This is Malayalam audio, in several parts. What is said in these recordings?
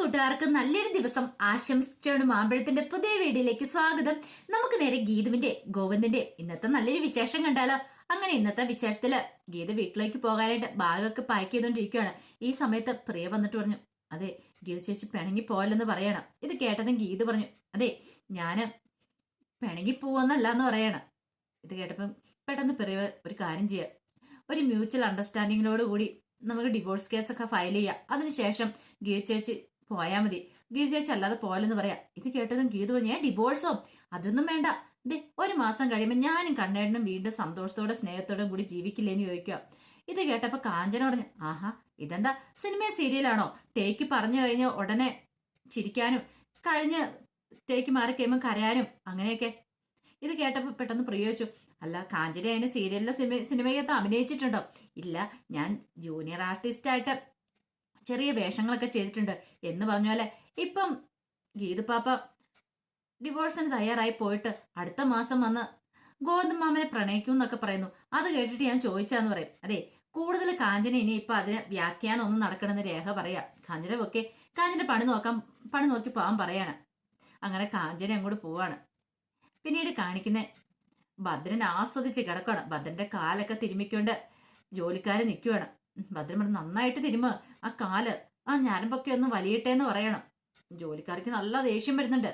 കൂട്ടുകാർക്ക് നല്ലൊരു ദിവസം ആശംസിച്ചാണ് മാമ്പഴത്തിന്റെ പുതിയ വീഡിയോയിലേക്ക് സ്വാഗതം. നമുക്ക് നേരെ ഗീതുവിന്റെ ഗോവിന്ദന്റെ ഇന്നത്തെ നല്ലൊരു വിശേഷം കണ്ടാലോ. അങ്ങനെ ഇന്നത്തെ വിശേഷത്തില് ഗീത വീട്ടിലേക്ക് പോകാനായിട്ട് ബാഗൊക്കെ പാക്ക് ചെയ്തോണ്ടിരിക്കുകയാണ്. ഈ സമയത്ത് പ്രിയ വന്നിട്ട് പറഞ്ഞു, അതെ ഗീത ചേച്ചി പിണങ്ങി പോയല്ലെന്ന് പറയണം. ഇത് കേട്ടതും ഗീത പറഞ്ഞു, അതെ ഞാന് പിണങ്ങി പോവെന്നല്ല എന്ന് പറയണം. ഇത് കേട്ടപ്പം പെട്ടെന്ന് പ്രിയ ഒരു കാര്യം ചെയ്യാം, ഒരു മ്യൂച്വൽ അണ്ടർസ്റ്റാൻഡിങ്ങിനോട് കൂടി നമുക്ക് ഡിവോഴ്സ് കേസൊക്കെ ഫയൽ ചെയ്യാം. അതിനുശേഷം ഗീത ചേച്ചി പോയാൽ മതി. ഗീത ചേച്ചി അല്ലാതെ പോലെന്ന് പറയാം. ഇത് കേട്ടതും ഗീത പറഞ്ഞു, ഞാൻ ഡിവോഴ്സോ അതൊന്നും വേണ്ട, ദേ ഒരു മാസം കഴിയുമ്പോൾ ഞാനും കണ്ണേടനും വീണ്ടും സന്തോഷത്തോടെ സ്നേഹത്തോടും കൂടി ജീവിക്കില്ലേന്ന് ചോദിക്കുക. ഇത് കേട്ടപ്പോ കാഞ്ചന പറഞ്ഞു, ആഹാ ഇതെന്താ സിനിമ സീരിയലാണോ? ടേക്ക് പറഞ്ഞു കഴിഞ്ഞ് ഉടനെ ചിരിക്കാനും കഴിഞ്ഞ് ടേക്ക് മാറി കഴിയുമ്പോൾ കരയാനും അങ്ങനെയൊക്കെ. ഇത് കേട്ടപ്പോ പെട്ടെന്ന് പ്രയോഗിച്ചു, അല്ല കാഞ്ചന അതിന് സീരിയലിലോ സിനിമയ്ക്കകത്ത് അഭിനയിച്ചിട്ടുണ്ടോ? ഇല്ല, ഞാൻ ജൂനിയർ ആർട്ടിസ്റ്റായിട്ട് ചെറിയ വേഷങ്ങളൊക്കെ ചെയ്തിട്ടുണ്ട് എന്ന് പറഞ്ഞ പോലെ ഇപ്പം ഗീതുപാപ്പ ഡിവോഴ്സിന് തയ്യാറായി പോയിട്ട് അടുത്ത മാസം വന്ന് ഗോവിന്ദമാമനെ പ്രണയിക്കും എന്നൊക്കെ പറയുന്നു. അത് കേട്ടിട്ട് ഞാൻ ചോദിച്ചാന്ന് പറയും. അതെ കൂടുതൽ കാഞ്ചന ഇനി ഇപ്പൊ അതിന് വ്യാഖ്യാനം ഒന്നും നടക്കണമെന്ന് രേഖ പറയാ. കാഞ്ചന ഒക്കെ കാഞ്ചന പണി നോക്കി പോവാൻ പറയാണ്. അങ്ങനെ കാഞ്ചന അങ്ങോട്ട് പോവാണ്. പിന്നീട് കാണിക്കുന്ന ഭദ്രൻ ആസ്വദിച്ച് കിടക്കണം. ഭദ്രന്റെ കാലൊക്കെ തിരുമ്മിക്കൊണ്ട് ജോലിക്കാര് നിൽക്കുവാണ്. ഭദ്രൻ പറഞ്ഞു, നന്നായിട്ട് തിരുമ്മ ആ കാല്, ആ ഞരമ്പൊക്കെ ഒന്ന് വലിയട്ടേന്ന് പറയണം. ജോലിക്കാർക്ക് നല്ല ദേഷ്യം വരുന്നുണ്ട്.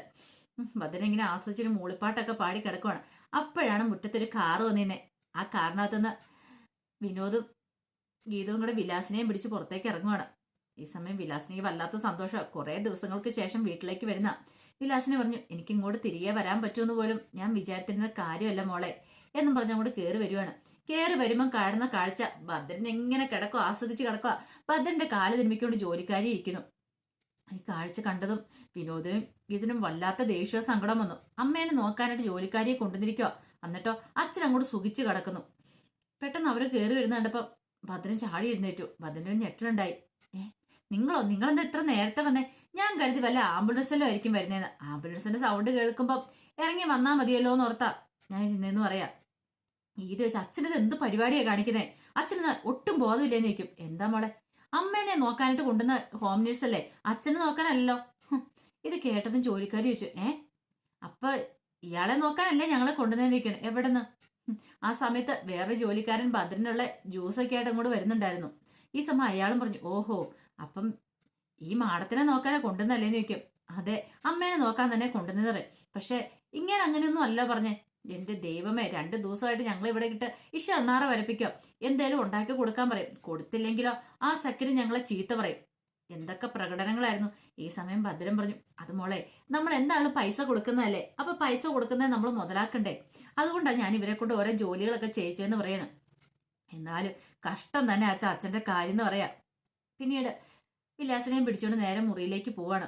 ഭദ്രൻ ഇങ്ങനെ ആസ്വദിച്ചൊരു മൂളിപ്പാട്ടൊക്കെ പാടി കിടക്കുവാണ്. അപ്പോഴാണ് മുറ്റത്തൊരു കാറ് വന്നിരുന്നേ. ആ കാറിനകത്തുനിന്ന് വിനോദും ഗീതവും കൂടെ വിലാസിനെയും പിടിച്ച് പുറത്തേക്ക് ഇറങ്ങുവാണ്. ഈ സമയം വിലാസിനിക്ക് വല്ലാത്ത സന്തോഷം. കുറെ ദിവസങ്ങൾക്ക് ശേഷം വീട്ടിലേക്ക് വരുന്ന വിലാസിനെ പറഞ്ഞു, എനിക്ക് ഇങ്ങോട്ട് തിരികെ വരാൻ പറ്റുമെന്ന് പോലും ഞാൻ വിചാരിച്ചിരുന്ന കാര്യമല്ല മോളെ എന്നും പറഞ്ഞ് അങ്ങോട്ട് കയറി വരുവാണ്. കയറി വരുമ്പം കാണുന്ന കാഴ്ച ഭദ്രൻ എങ്ങനെ കിടക്കുക, ആസ്വദിച്ച് കിടക്കുക. ഭദ്രന്റെ കാല് തിരുമ്മിക്കൊണ്ട് ജോലിക്കാരി ഇരിക്കുന്നു. ഈ കാഴ്ച കണ്ടതും വിനോദിനും ഇതിനും വല്ലാത്ത ദേഷ്യവും സങ്കടം വന്നു. അമ്മേനെ നോക്കാനായിട്ട് ജോലിക്കാരിയെ കൊണ്ടുവന്നിരിക്കുക. എന്നിട്ടോ അച്ഛൻ അങ്ങോട്ട് സുഖിച്ച് കിടക്കുന്നു. പെട്ടെന്ന് അവര് കയറി വരുന്ന കണ്ടപ്പോ ഭദ്രൻ ചാടി എഴുന്നേറ്റു. ഭദ്രന് ഞെട്ടലുണ്ടായി. നിങ്ങളെന്താ ഇത്ര നേരത്തെ വന്നേ? ഞാൻ കരുതി വല്ല ആംബുലൻസിലോ ആയിരിക്കും വരുന്നേന്ന്. ആംബുലൻസിന്റെ സൗണ്ട് കേൾക്കുമ്പോ ഇറങ്ങി വന്നാ മതിയല്ലോ എന്ന് ഓർത്താ ഞാൻ ഇരുന്നേന്ന് പറയാ. ഇത് വെച്ച് അച്ഛനത് എന്ത് പരിപാടിയാ കാണിക്കുന്നേ? അച്ഛന് ഒട്ടും ബോധമില്ലേന്ന് ചോദിക്കും. എന്താ മോളെ, അമ്മേനെ നോക്കാനായിട്ട് കൊണ്ടുവന്ന ഹോം നേഴ്സ് അല്ലേ, അച്ഛനെ നോക്കാനല്ലോ. ഇത് കേട്ടതും ജോലിക്കാരി ചോദിച്ചു, അപ്പൊ ഇയാളെ നോക്കാനല്ലേ ഞങ്ങളെ കൊണ്ടുവന്നിരിക്കണേ? എവിടെന്ന്? ആ സമയത്ത് വേറെ ജോലിക്കാരൻ ഭദ്രനുള്ള ജ്യൂസൊക്കെ ആയിട്ട് അങ്ങോട്ട് വരുന്നുണ്ടായിരുന്നു. ഈ സമയം അയാളും പറഞ്ഞു, ഓഹോ അപ്പം ഈ മാടത്തിനെ നോക്കാനെ കൊണ്ടുവന്നല്ലേന്ന് ചോദിക്കും. അതെ, അമ്മേനെ നോക്കാൻ തന്നെ കൊണ്ടുവന്നത്. പക്ഷെ ഇങ്ങനെ അങ്ങനെയൊന്നും അല്ല പറഞ്ഞേ. എന്റെ ദൈവമേ, 2 ദിവസമായിട്ട് ഞങ്ങൾ ഇവിടെ ഇട്ട് ഈ ഷണ്ണാറ വരപ്പിക്കോ, എന്തേലും ഉണ്ടാക്കി കൊടുക്കാൻ പറയും. കൊടുത്തില്ലെങ്കിലോ ആ സെക്കൻഡ് ഞങ്ങളെ ചീത്ത പറയും. എന്തൊക്കെ പ്രകടനങ്ങളായിരുന്നു. ഈ സമയം ഭദ്രൻ പറഞ്ഞു, അത് മോളെ നമ്മൾ എന്തായാലും പൈസ കൊടുക്കുന്നതല്ലേ, അപ്പൊ പൈസ കൊടുക്കുന്നത് നമ്മൾ മുതലാക്കണ്ടേ, അതുകൊണ്ടാണ് ഞാൻ ഇവരെ കൊണ്ട് ഓരോ ജോലികളൊക്കെ ചെയ്യിച്ചെന്ന് പറയണം. എന്നാലും കഷ്ടം തന്നെ അച്ഛന്റെ കാര്യം എന്ന് പറയാം. പിന്നീട് വിലാസിനെയും പിടിച്ചുകൊണ്ട് നേരെ മുറിയിലേക്ക് പോവാണ്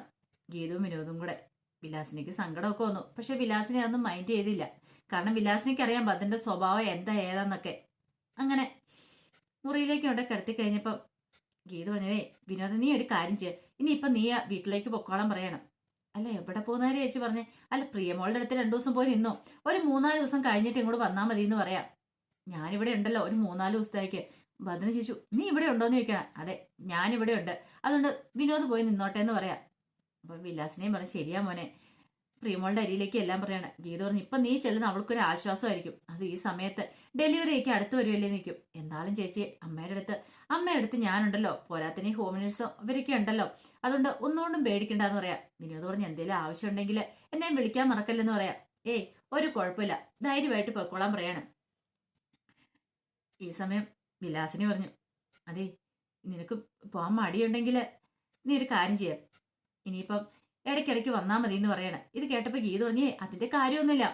ഗീതവും വിനോദും കൂടെ. വിലാസിനിക്ക് സങ്കടമൊക്കെ വന്നു. പക്ഷെ വിലാസിനെ അതൊന്നും മൈൻഡ് ചെയ്തില്ല. കാരണം വിലാസിനിക്ക് അറിയാം ഭദ്രന്റെ സ്വഭാവം എന്താ ഏതാന്നൊക്കെ. അങ്ങനെ മുറിയിലേക്ക് കൊണ്ട് കിടത്തി കഴിഞ്ഞപ്പോ ഗീത പറഞ്ഞതേ, വിനോദ നീ ഒരു കാര്യം ചെയ്യ, ഇനിയിപ്പൊ നീ വീട്ടിലേക്ക് പൊക്കോളം പറയണം. അല്ല എവിടെ പോകുന്നവരെ ചേച്ചി പറഞ്ഞേ? അല്ല പ്രിയമോളുടെ അടുത്ത് 2 ദിവസം പോയി നിന്നോ, ഒരു 3-4 ദിവസം കഴിഞ്ഞിട്ട് ഇങ്ങോട്ട് വന്നാൽ മതി എന്ന് പറയാം. ഞാനിവിടെ ഉണ്ടല്ലോ ഒരു 3-4 ദിവസത്തേക്ക്. ഭദ്രൻ ചോദിച്ചു, നീ ഇവിടെ ഉണ്ടോന്ന് ചോദിക്കണം. അതെ ഞാനിവിടെ ഉണ്ട്, അതുകൊണ്ട് വിനോദ് പോയി നിന്നോട്ടെ എന്ന് പറയാം. അപ്പൊ വിലാസിനെയും പറഞ്ഞു, ശരിയാ മോനെ, പ്രിയമോളുടെ അരിയിലേക്ക് എല്ലാം പറയാണ്. ഗീത പറഞ്ഞു, ഇപ്പൊ നീ ചെല്ലുന്ന അവൾക്കൊരു ആശ്വാസമായിരിക്കും. അത് ഈ സമയത്ത് ഡെലിവറിയൊക്കെ അടുത്ത് വരുമല്ലേ നിൽക്കും. എന്നാലും ചേച്ചി അമ്മയുടെ അടുത്ത് ഞാനുണ്ടല്ലോ, പോരാത്തിന് ഹോം നേഴ്സോ ഇവരൊക്കെ ഉണ്ടല്ലോ, അതുകൊണ്ട് ഒന്നുകൊണ്ടും പേടിക്കണ്ടെന്ന് പറയാം. വിനോദ് പറഞ്ഞു, എന്തെങ്കിലും ആവശ്യം ഉണ്ടെങ്കിൽ എന്നെ വിളിക്കാൻ മറക്കല്ലെന്ന് പറയാം. ഏയ് ഒരു കുഴപ്പമില്ല, ധൈര്യമായിട്ട് പൊയ്ക്കോളാൻ പറയാണ്. ഈ സമയം വിലാസിനി പറഞ്ഞു, അതെ നിനക്ക് പോകാൻ മടിയുണ്ടെങ്കിൽ നീ ഒരു കാര്യം ചെയ്യാം, ഇനിയിപ്പം ഇടയ്ക്കിടയ്ക്ക് വന്നാൽ മതി എന്ന് പറയണേ. ഇത് കേട്ടപ്പോ ഗീത പറഞ്ഞേ, അതിന്റെ കാര്യമൊന്നുമില്ല,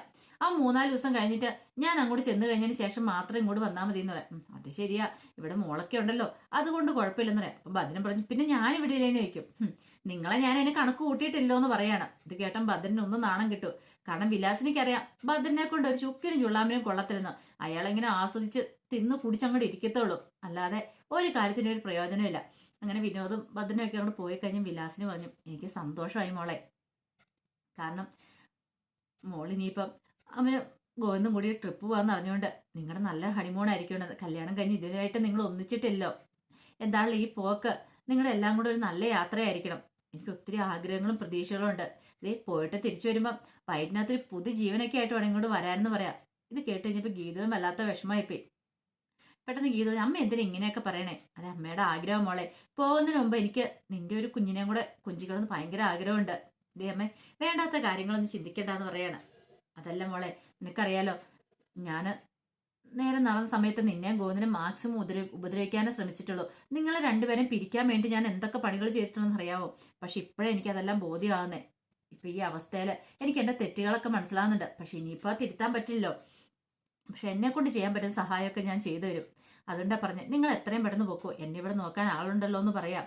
ആ 3-4 ദിവസം കഴിഞ്ഞിട്ട് ഞാൻ അങ്ങോട്ട് ചെന്ന് കഴിഞ്ഞതിന് ശേഷം മാത്രം ഇങ്ങോട്ട് വന്നാൽ മതി എന്ന് പറയാം. അത് ശരിയാ, ഇവിടെ മോളൊക്കെ ഉണ്ടല്ലോ, അതുകൊണ്ട് കുഴപ്പമില്ലെന്ന് പറയാം. അപ്പൊ ഭദ്രൻ പറഞ്ഞു, പിന്നെ ഞാൻ ഇവിടെ ഇല്ലേന്ന് ചോദിക്കും. നിങ്ങളെ ഞാൻ അതിന് കണക്ക് കൂട്ടിയിട്ടില്ലോ എന്ന് പറയാണ്. ഇത് കേട്ടൻ ഭദ്രന് ഒന്നും നാണം കിട്ടും. കാരണം വിലാസിനിക്കറിയാം ഭദ്രനെ കൊണ്ട് ഒരു ചുക്കിനും ചുള്ളാമിനും കൊള്ളത്തില്ലെന്ന്. അയാളെങ്ങനെ ആസ്വദിച്ച് തിന്ന് കുടിച്ചങ്ങോട്ട് ഇരിക്കത്തുള്ളൂ, അല്ലാതെ ഒരു കാര്യത്തിന് ഒരു പ്രയോജനമില്ല. അങ്ങനെ വിനോദും ഭദ്രനും ഒക്കെ അങ്ങോട്ട് പോയി കഴിഞ്ഞ് വിലാസിന് പറഞ്ഞു, എനിക്ക് സന്തോഷമായി മോളെ, കാരണം മോളിനിയിപ്പം അവന് ഗോവിന്ദും കൂടി ട്രിപ്പ് പോകാന്ന് അറിഞ്ഞുകൊണ്ട് നിങ്ങളുടെ നല്ല ഹണിമൂൺ ആയിരിക്കും. കല്യാണം കഴിഞ്ഞ് ഇതിനായിട്ട് നിങ്ങൾ ഒന്നിച്ചിട്ടില്ലോ, എന്താണല്ലോ ഈ പോക്ക്, നിങ്ങളുടെ എല്ലാം കൂടെ ഒരു നല്ല യാത്രയായിരിക്കണം. എനിക്ക് ഒത്തിരി ആഗ്രഹങ്ങളും പ്രതീക്ഷകളും ഉണ്ട്. ഇതേ പോയിട്ട് തിരിച്ചു വരുമ്പം വയറ്റിനകത്തൊരു പുതു ജീവനൊക്കെ ആയിട്ട് വേണം ഇങ്ങോട്ട് വരാനെന്ന് പറയാം. ഇത് കേട്ട് കഴിഞ്ഞപ്പോൾ ഗീതവും വല്ലാത്ത വിഷമമായിപ്പോയി. പെട്ടെന്ന് ഗീത അമ്മ എന്തിനാ ഇങ്ങനെയൊക്കെ പറയണേ? അതെ അമ്മയുടെ ആഗ്രഹം മോളെ. പോകുന്നതിന് മുമ്പ് എനിക്ക് നിന്റെ ഒരു കുഞ്ഞിനെയും കൂടെ കുഞ്ചിക്കണമെന്ന് ഭയങ്കര ആഗ്രഹമുണ്ട്. ഇതേ അമ്മേ വേണ്ടാത്ത കാര്യങ്ങളൊന്നും ചിന്തിക്കണ്ടെന്ന് പറയാണ്. അതല്ല മോളെ, നിനക്കറിയാലോ ഞാൻ നേരെ നടന്ന സമയത്ത് നിന്നെയും ഗോവിന്ദനെ മാക്സിമം ഉപദ്രവിക്കാനേ ശ്രമിച്ചിട്ടുള്ളൂ. നിങ്ങളെ രണ്ടുപേരും പിരിക്കാൻ വേണ്ടി ഞാൻ എന്തൊക്കെ പണികൾ ചെയ്തിട്ടുണ്ടെന്ന് അറിയാവോ? പക്ഷെ ഇപ്പോഴേ എനിക്കതെല്ലാം ബോധ്യമാകുന്നേ. ഇപ്പൊ ഈ അവസ്ഥയിൽ എനിക്ക് എന്റെ തെറ്റുകളൊക്കെ മനസ്സിലാവുന്നുണ്ട്. പക്ഷെ ഇനിയിപ്പോ തിരുത്താൻ പറ്റില്ലല്ലോ. പക്ഷെ എന്നെ കൊണ്ട് ചെയ്യാൻ പറ്റുന്ന സഹായമൊക്കെ ഞാൻ ചെയ്തു തരും. അതുകൊണ്ടാ പറഞ്ഞ് നിങ്ങൾ എത്രയും പെട്ടെന്ന് പോക്കോ, എന്നെ ഇവിടെ നോക്കാൻ ആളുണ്ടല്ലോ എന്ന് പറയാം.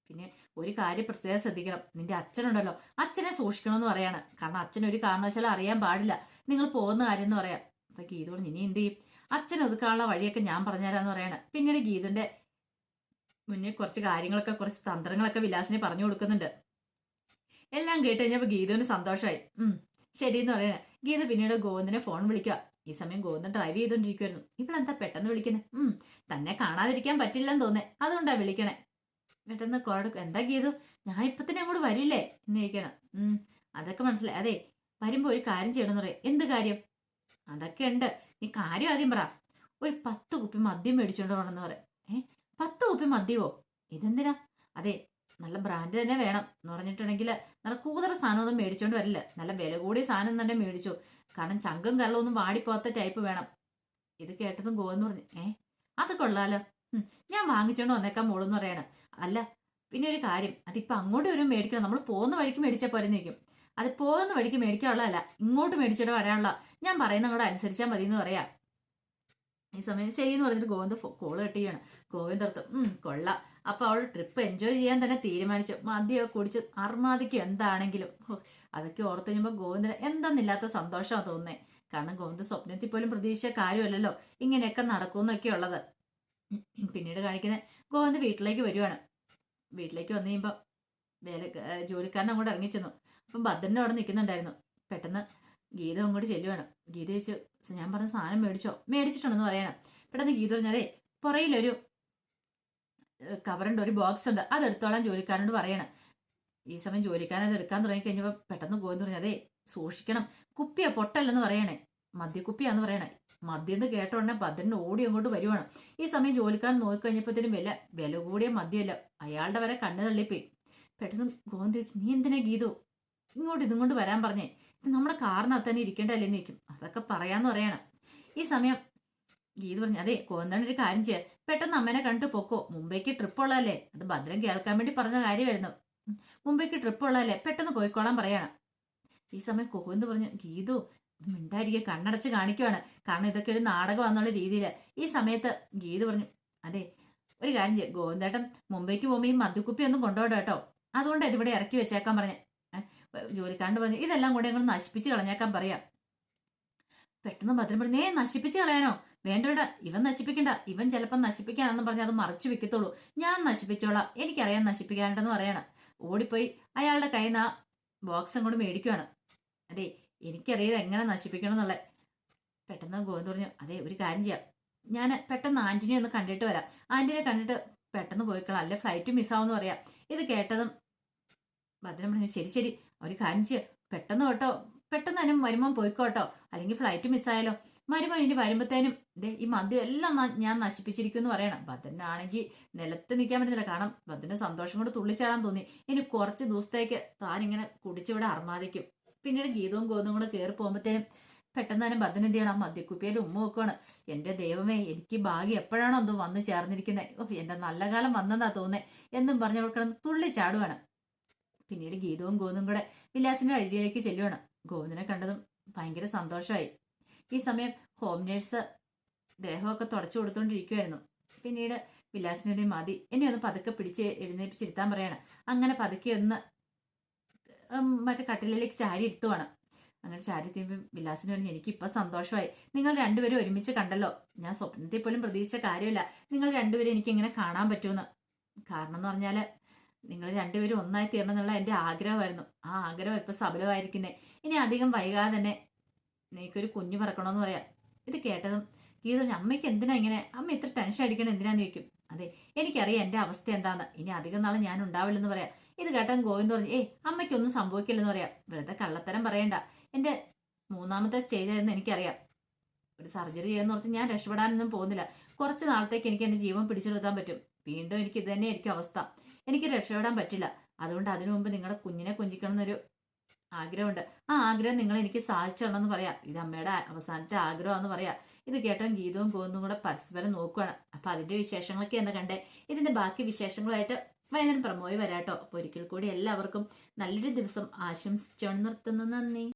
പിന്നെ ഒരു കാര്യം പ്രത്യേകം ശ്രദ്ധിക്കണം, നിന്റെ അച്ഛനുണ്ടല്ലോ, അച്ഛനെ സൂക്ഷിക്കണമെന്ന് പറയാണ്. കാരണം അച്ഛൻ ഒരു കാരണവശാലും അറിയാൻ പാടില്ല നിങ്ങൾ പോകുന്ന കാര്യം എന്ന് പറയാം. അപ്പൊ ഗീത പറഞ്ഞു ഇനി എന്ത് ചെയ്യും? അച്ഛൻ ഒതുക്കാനുള്ള വഴിയൊക്കെ ഞാൻ പറഞ്ഞുതരാന്ന് പറയാണ്. പിന്നീട് ഗീതന്റെ മുന്നേ കുറച്ച് കാര്യങ്ങളൊക്കെ കുറച്ച് തന്ത്രങ്ങളൊക്കെ വിലാസിനെ പറഞ്ഞു കൊടുക്കുന്നുണ്ട്. എല്ലാം കേട്ട് കഴിഞ്ഞപ്പോൾ ഗീതുവിന് സന്തോഷമായി. ശരിയെന്ന് പറയണേ. ഗീത പിന്നീട് ഗോവിന്ദനെ ഫോൺ വിളിക്കുക. ഈ സമയം ഗോവിന്ദൻ ഡ്രൈവ് ചെയ്തോണ്ടിരിക്കുവായിരുന്നു. ഇവളെന്താ പെട്ടെന്ന് വിളിക്കുന്നത്? തന്നെ കാണാതിരിക്കാൻ പറ്റില്ലെന്ന് തോന്നേ, അതുകൊണ്ടാ വിളിക്കണേ. പെട്ടെന്ന് എന്താ ഗീതു, ഞാൻ ഇപ്പൊ തന്നെ അങ്ങോട്ട് വരില്ലേ എന്ന് ചോദിക്കണം. അതൊക്കെ മനസ്സിലായി. അതെ വരുമ്പോ ഒരു കാര്യം ചെയ്യണമെന്ന് പറയാം. എന്ത് കാര്യം? അതൊക്കെ ഉണ്ട്, നീ കാര്യം ആദ്യം പറ. ഒരു 10 കുപ്പി മദ്യം മേടിച്ചോണ്ട് പോകണമെന്ന് പറയാം. 10 കുപ്പി മദ്യമോ? ഇതെന്തിനാ? അതെ നല്ല ബ്രാൻഡ് തന്നെ വേണം എന്ന് പറഞ്ഞിട്ടുണ്ടെങ്കിൽ നല്ല കൂതറ സാധനമൊന്നും മേടിച്ചോണ്ട് വരില്ല, നല്ല വില കൂടിയ സാധനം തന്നെ മേടിച്ചു. കാരണം ചങ്കും കരളൊന്നും വാടിപ്പോത്ത ടൈപ്പ് വേണം. ഇത് കേട്ടതും ഗോവെന്ന് പറഞ്ഞു അത് കൊള്ളാലോ, ഞാൻ വാങ്ങിച്ചോണ്ട് വന്നേക്കാൻ മോളെന്ന് പറയാണ്. അല്ല പിന്നെ ഒരു കാര്യം, അതിപ്പോ അങ്ങോട്ട് വരും മേടിക്കണം, നമ്മൾ പോകുന്ന വഴിക്ക് മേടിച്ചാൽ പോരെ നിൽക്കും. അത് പോകുന്ന വഴിക്ക് മേടിക്കാനുള്ളതല്ല, ഇങ്ങോട്ട് മേടിച്ചിട്ട് വരാനുള്ള. ഞാൻ പറയുന്ന അങ്ങോട്ട് അനുസരിച്ചാൽ മതി എന്ന് പറയാം. ഈ സമയം ശരിയെന്ന് പറഞ്ഞിട്ട് ഗോവിന്ദ് കോള് കെട്ടിയാണ്. ഗോവിന്ദ് ഓർത്ത് കൊള്ളാം, അപ്പൊ അവൾ ട്രിപ്പ് എൻജോയ് ചെയ്യാൻ തന്നെ തീരുമാനിച്ചു. മദ്യമൊക്കെ കുടിച്ച് അർമാദിക്കും എന്താണെങ്കിലും. അതൊക്കെ ഓർത്ത് കഴിയുമ്പോൾ ഗോവിന്ദന് എന്തെന്നില്ലാത്ത സന്തോഷമാണ് തോന്നുന്നത്. കാരണം ഗോവിന്ദ് സ്വപ്നത്തിൽ പോലും പ്രതീക്ഷിച്ച കാര്യമല്ലല്ലോ ഇങ്ങനെയൊക്കെ നടക്കുമെന്നൊക്കെ ഉള്ളത്. പിന്നീട് കാണിക്കുന്നത് ഗോവിന്ദ് വീട്ടിലേക്ക് വരുവാണ്. വീട്ടിലേക്ക് വന്നു കഴിയുമ്പോൾ ജോലിക്കാരൻ അങ്ങോട്ട് ഇറങ്ങിച്ചെന്നു. അപ്പം ഭദ്രൻ്റെ അവിടെ നിൽക്കുന്നുണ്ടായിരുന്നു. പെട്ടെന്ന് ഗീത അങ്ങോട്ട് ചെല്ലുവാണ്. ഗീത ചോദിച്ചു ഞാൻ പറഞ്ഞ സാധനം മേടിച്ചിട്ടുണ്ടെന്ന് പറയണം. പെട്ടെന്ന് ഗീത പറഞ്ഞാലേ പുറയിലൊരു കവറുണ്ട്, ഒരു ബോക്സ് ഉണ്ട്, അതെടുത്തോളാൻ ജോലിക്കാരനോട് പറയണം. ഈ സമയം ജോലിക്കാരൻ അത് എടുക്കാൻ തുടങ്ങി കഴിഞ്ഞപ്പോൾ പെട്ടെന്ന് ഗോവിന്ദ് പറഞ്ഞു അതെ സൂക്ഷിക്കണം, കുപ്പിയാ പൊട്ടല്ലെന്ന് പറയണേ, മദ്യക്കുപ്പിയാന്ന് പറയണേ. മദ്യം എന്ന് കേട്ട ഉടനെ ഭദ്രൻ ഓടി അങ്ങോട്ട് വരുവാണ്. ഈ സമയം ജോലിക്കാരൻ നോക്കിക്കഴിഞ്ഞപ്പോഴത്തേനും വില കൂടിയ മദ്യമല്ല, അയാളുടെ വരെ കണ്ണു തള്ളിപ്പോയി. പെട്ടെന്ന് ഗോവിന്ദ് ചോദിച്ചു നീ എന്തിനാ ഗീതു ഇതും കൊണ്ട് വരാൻ പറഞ്ഞേ? ഇത് നമ്മുടെ കാറിനകത്ത് തന്നെ ഇരിക്കേണ്ടല്ലേ നിൽക്കും, അതൊക്കെ പറയാന്ന് പറയണം. ഈ സമയം ഗീത പറഞ്ഞു അതെ ഗോവിന്ദൻ ഒരു കാര്യം ചെയ്യാം, പെട്ടെന്ന് അമ്മേനെ കണ്ടിട്ട് പൊക്കോ, മുംബൈക്ക് ട്രിപ്പ് ഉള്ളതല്ലേ. അത് ഭദ്രൻ കേൾക്കാൻ വേണ്ടി പറഞ്ഞ കാര്യമായിരുന്നു. മുംബൈക്ക് ട്രിപ്പ് ഉള്ളതല്ലേ, പെട്ടെന്ന് പോയിക്കോളാൻ പറയണം. ഈ സമയം ഗോവിന്ദ് പറഞ്ഞു ഗീതു മിണ്ടായിരിക്കെ, കണ്ണടച്ച് കാണിക്കുവാണ്, കാരണം ഇതൊക്കെ ഒരു നാടകമാണെന്നുള്ള രീതിയിൽ. ഈ സമയത്ത് ഗീത പറഞ്ഞു അതെ ഒരു കാര്യം ചെയ്യും, ഗോവിന്ദേട്ടൻ മുംബൈക്ക് പോകുമ്പോൾ ഈ മദ്യക്കുപ്പി ഒന്നും കൊണ്ടുപോകട്ടോ കേട്ടോ, അതുകൊണ്ട് ഇതിവിടെ ഇറക്കി വെച്ചേക്കാൻ പറഞ്ഞു. ജോലിക്കാരൻ പറഞ്ഞു ഇതെല്ലാം കൂടെ ഞങ്ങൾ നശിപ്പിച്ച് കളഞ്ഞേക്കാൻ പറയാം. പെട്ടെന്ന് ഭദ്രൻ പറഞ്ഞു നശിപ്പിച്ച് കളയാനോ? വേണ്ടവിടെ, ഇവൻ നശിപ്പിക്കണ്ട, ഇവൻ ചിലപ്പം നശിപ്പിക്കാനെന്ന് പറഞ്ഞ് അത് മറച്ചു വെക്കത്തുള്ളൂ, ഞാൻ നശിപ്പിച്ചോളാം, എനിക്കറിയാൻ നശിപ്പിക്കാനുണ്ടെന്ന് പറയണം. ഓടിപ്പോയി അയാളുടെ കയ്യിൽ നിന്ന് ആ ബോക്സ് അങ്ങോട്ട് മേടിക്കുവാണ്. അതെ എനിക്കറിയാം എങ്ങനെ നശിപ്പിക്കണം എന്നുള്ളത്. പെട്ടെന്ന് ഗോവിന്ദ് പറഞ്ഞു അതെ ഒരു കാര്യം ചെയ്യാം, ഞാൻ പെട്ടെന്ന് ആന്റിനെ ഒന്ന് കണ്ടിട്ട് വരാം, ആന്റിനെ കണ്ടിട്ട് പെട്ടെന്ന് പോയിക്കളാം, അല്ലെ ഫ്ലൈറ്റ് മിസ്സാവെന്ന് പറയാം. ഇത് കേട്ടതും ഭദ്രൻ പറഞ്ഞു ശരി ശരി ഒരു കാര്യം ചെയ്യാം, പെട്ടെന്ന് കേട്ടോ, പെട്ടെന്ന് തന്നെ വരുമ്പം പോയിക്കോട്ടോ, അല്ലെങ്കിൽ ഫ്ലൈറ്റ് മിസ്സായാലോ. വരുമ്പോൾ ഇനി വരുമ്പോഴത്തേനും ഈ മദ്യം എല്ലാം ഞാൻ നശിപ്പിച്ചിരിക്കും എന്ന് പറയണം. ഭദ്രനാണെങ്കിൽ നിലത്ത് നിൽക്കാൻ പറ്റുന്നില്ല, കാരണം ഭദ്രന്റെ സന്തോഷം കൊണ്ട് തുള്ളിച്ചാടാൻ തോന്നി. ഇനി കുറച്ച് ദിവസത്തേക്ക് താനിങ്ങനെ കുടിച്ചിവിടെ അർമാദിക്കും. പിന്നീട് ഗീതവും ഗോതവും കൂടെ കയറി പോകുമ്പോഴത്തേനും പെട്ടെന്ന് തന്നെ ഭദ്രൻ എന്ത് ചെയ്യണം, മദ്യക്കുപ്പിയിൽ ഉമ്മ വെക്കുവാണ്. എന്റെ ദൈവമേ എനിക്ക് ഭാഗ്യം എപ്പോഴാണോ എന്തോ വന്ന് ചേർന്നിരിക്കുന്നത്, എന്റെ നല്ല കാലം വന്നതാ തോന്നേ എന്നും പറഞ്ഞ് അവൾ കിടന്ന് തുള്ളിച്ചാടുവാണ്. പിന്നീട് ഗീതവും ഗോതവും കൂടെ വിലാസിന്റെ അരികിലേക്ക് ചെല്ലുവാണ്. ഗോവിന്ദനെ കണ്ടതും ഭയങ്കര സന്തോഷമായി. ഈ സമയം ഹോം നേഴ്സ് ദേഹമൊക്കെ തുടച്ചു കൊടുത്തോണ്ടിരിക്കുവായിരുന്നു. പിന്നീട് വിലാസിനൊരു മതി, എന്നെ ഒന്ന് പതുക്കെ പിടിച്ച് എഴുന്നേപ്പിച്ചിരുത്താൻ പറയാണ്. അങ്ങനെ പതുക്കെ ഒന്ന് മറ്റേ കട്ടിലേക്ക് ചാരി ഇരുത്തുവാണ്. അങ്ങനെ ചാരി എത്തിയപ്പോൾ വിലാസിന് പറഞ്ഞു എനിക്കിപ്പോൾ സന്തോഷമായി, നിങ്ങൾ രണ്ടുപേരും ഒരുമിച്ച് കണ്ടല്ലോ, ഞാൻ സ്വപ്നത്തിൽ പോലും പ്രതീക്ഷിച്ച കാര്യമില്ല നിങ്ങൾ രണ്ടുപേരും എനിക്കിങ്ങനെ കാണാൻ പറ്റുമെന്ന്. കാരണം എന്ന് പറഞ്ഞാൽ നിങ്ങൾ രണ്ടുപേരും ഒന്നായി തീർന്നെന്നുള്ള എൻ്റെ ആഗ്രഹമായിരുന്നു, ആ ആഗ്രഹം ഇപ്പം സഫലമായിരിക്കുന്നേ. ഇനി അധികം വൈകാതെ തന്നെ നീക്കൊരു കുഞ്ഞു പറക്കണമെന്ന് പറയാം. ഇത് കേട്ടതും ഗീത അമ്മയ്ക്ക് എന്തിനാ ഇങ്ങനെ, അമ്മ ഇത്ര ടെൻഷൻ അടിക്കണം എന്തിനാന്ന് ചോദിക്കും. അതെ എനിക്കറിയാം എൻ്റെ അവസ്ഥ എന്താന്ന്, ഇനി അധികം നാളെ ഞാൻ ഉണ്ടാവില്ലെന്ന് പറയാം. ഇത് കേട്ടാൻ ഗോവിന്ദ് പറഞ്ഞു, അമ്മയ്ക്കൊന്നും സംഭവിക്കില്ലെന്ന് പറയാം. വെറുതെ കള്ളത്തരം പറയണ്ട, എന്റെ 3ാമത്തെ സ്റ്റേജ് ആയിരുന്നു എനിക്കറിയാം. ഒരു സർജറി ചെയ്യാന്ന് ഓർത്ത് ഞാൻ രക്ഷപ്പെടാനൊന്നും പോകുന്നില്ല. കുറച്ച് നാളത്തേക്ക് എനിക്ക് എന്റെ ജീവൻ പിടിച്ചു നിർത്താൻ പറ്റും. വീണ്ടും എനിക്ക് ഇത് തന്നെയായിരിക്കും അവസ്ഥ. എനിക്ക് രക്ഷപ്പെടാൻ പറ്റില്ല. അതുകൊണ്ട് അതിനു മുമ്പ് നിങ്ങളുടെ കുഞ്ഞിനെ കൊഞ്ചിക്കണം എന്നൊരു ആഗ്രഹമുണ്ട്. ആ ആഗ്രഹം നിങ്ങൾ എനിക്ക് സാധിച്ചു തരണമെന്ന് പറയാം. ഇത് അമ്മയുടെ അവസാനത്തെ ആഗ്രഹമാണെന്ന് പറയാം. ഇത് കേട്ടോ ഗീതവും ഗോവിന്ദും കൂടെ പരസ്പരം നോക്കുകയാണ്. അപ്പൊ അതിന്റെ വിശേഷങ്ങളൊക്കെ എന്താ കണ്ടേ. ഇതിന്റെ ബാക്കി വിശേഷങ്ങളായിട്ട് വൈകുന്നേരം പ്രമോയി വരാട്ടോ. അപ്പൊ ഒരിക്കൽ കൂടി എല്ലാവർക്കും നല്ലൊരു ദിവസം ആശംസിച്ചോണ്ട് നിർത്തുന്നു. നന്ദി.